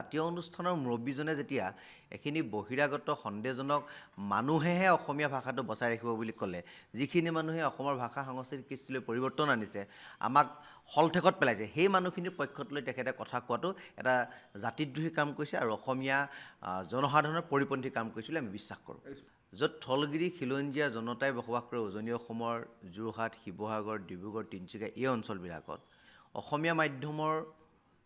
জাতীয় অনুষ্ঠানৰ মুৰব্বীজনে যেতিয়া এখিনি বহিৰাগত সন্দেহজনক মানুহেহে অসমীয়া ভাষাটো বচাই ৰাখিব বুলি ক'লে, যিখিনি মানুহে অসমৰ ভাষা সংস্কৃতি কৃষ্টিলৈ পৰিৱৰ্তন আনিছে, আমাক হলঠেকত পেলাইছে, সেই মানুহখিনিৰ পক্ষত লৈ তেখেতে কথা কোৱাটো এটা জাতিদ্ৰোহী কাম কৰিছে আৰু অসমীয়া জনসাধাৰণৰ পৰিপন্থী কাম কৰিছে বুলি আমি বিশ্বাস কৰোঁ। য'ত থলগিৰি খিলঞ্জীয়া জনতাই বসবাস কৰে উজনি অসমৰ যোৰহাট, শিৱসাগৰ, ডিব্ৰুগড়, তিনিচুকীয়া এই অঞ্চলবিলাকত অসমীয়া মাধ্যমৰ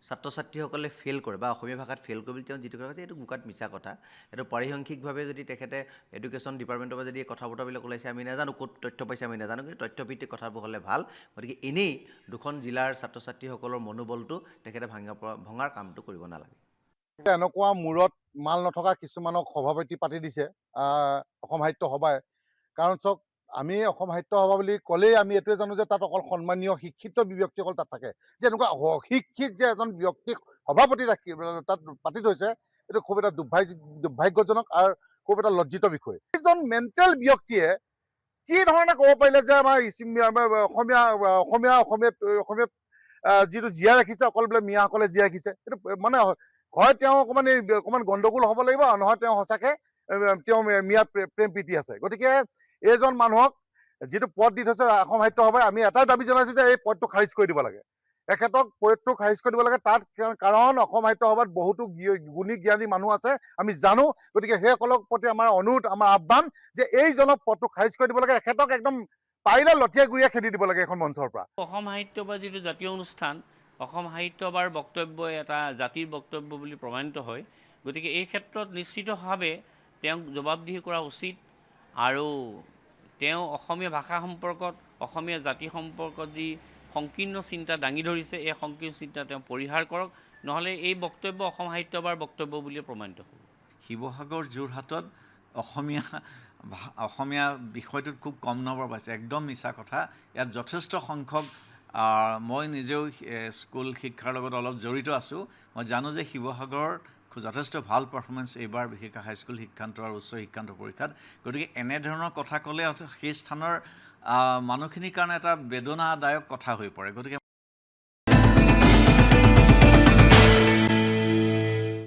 ছাত্ৰ ছাত্ৰীসকলে ফেইল কৰে বা অসমীয়া ভাষাত ফেইল কৰে বুলি তেওঁ যিটো কথা কৈছে এইটো গোকাত মিছা কথা। এইটো পাৰিসংখ্যিকভাৱে যদি তেখেতে এডুকেশ্যন ডিপাৰ্টমেণ্টৰ পৰা যদি এই কথা বতৰাবিলাক ওলাইছে আমি নাজানো, ক'ত তথ্য পাইছে আমি নাজানো, কিন্তু তথ্যভিত্তিক কথাবোৰ হ'লে ভাল। গতিকে এনেই দুখন জিলাৰ ছাত্ৰ ছাত্ৰীসকলৰ মনোবলটো তেখেতে ভঙাৰ কামটো কৰিব নালাগে। এনেকুৱা মূৰত মাল নথকা কিছুমানক সভাপতি পাতি দিছে অসম সাহিত্য সভাই। কাৰণ চাওক, আমি অসম সাহিত্য সভা বুলি ক'লেই আমি এইটোৱে জানো যে তাত অকল সন্মানীয় শিক্ষিত ব্যক্তিসকল তাত থাকে। যে এনেকুৱা অশিক্ষিত যে এজন ব্যক্তিক সভাপতি ৰাখি তাত পাতি থৈছে, এইটো খুব এটা দুৰ্ভাগ্যজনক আৰু খুব এটা লজ্জিত বিষয়। এজন মেণ্টেল ব্যক্তিয়ে কি ধৰণে ক'ব পাৰিলে যে আমাৰ অসমীয়া যিটো জীয়াই ৰাখিছে অকল বোলে মিয়াসকলে জীয়াই ৰাখিছে, এইটো মানে হয় তেওঁ অকণমান গণ্ডগোল হ'ব লাগিব, নহয় তেওঁ সঁচাকে তেওঁ মিয়া প্ৰেম প্ৰীতি আছে। গতিকে এইজন মানুহক যিটো পদ দি থৈছে অসম সাহিত্য সভাই, আমি এটাই দাবী জনাইছোঁ যে এই পদটো খাৰিজ কৰি দিব লাগে। এখেতক পদটো খাৰিজ কৰি দিব লাগে। তাত কাৰণ অসম সাহিত্য সভাত বহুতো গুণী জ্ঞানী মানুহ আছে আমি জানো। গতিকে সেইসকলৰ প্ৰতি আমাৰ অনুৰোধ, আমাৰ আহ্বান যে এইজনক পদটো খাৰিজ কৰি দিব লাগে। এখেতক একদম পাৰিলে লঠিয়া গুৰিয়া খেদি দিব লাগে এখন মঞ্চৰ পৰা। অসম সাহিত্য সভাৰ যিটো জাতীয় অনুষ্ঠান, অসম সাহিত্য সভাৰ বক্তব্যই এটা জাতিৰ বক্তব্য বুলি প্ৰমাণিত হয়। গতিকে এই ক্ষেত্ৰত নিশ্চিতভাৱে তেওঁক জবাবদিহি কৰা উচিত আৰু তেওঁ অসমীয়া ভাষা সম্পৰ্কত, অসমীয়া জাতি সম্পৰ্কত যি সংকীৰ্ণ চিন্তা দাঙি ধৰিছে, এই সংকীৰ্ণ চিন্তা তেওঁ পৰিহাৰ কৰক, নহ'লে এই বক্তব্য অসম সাহিত্য সভাৰ বক্তব্য বুলিয়ে প্ৰমাণিত হ'ব। শিৱসাগৰ, যোৰহাটত অসমীয়া বিষয়টোত খুব কম নম্বৰ পাইছে, একদম মিছা কথা। ইয়াত যথেষ্ট সংখ্যক, মই নিজেও স্কুল শিক্ষাৰ লগত অলপ জড়িত আছোঁ, মই জানো যে শিৱসাগৰত যথেষ্ট ভাল পাৰফৰ্মেঞ্চ এইবাৰ বিশেষকৈ হাইস্কুল শিক্ষান্ত আৰু উচ্চ শিক্ষান্ত পৰীক্ষাত। গতিকে এনেধৰণৰ কথা ক'লে সেই স্থানৰ মানুহখিনিৰ কাৰণে এটা বেদনাদায়ক কথা হৈ পৰে। গতিকে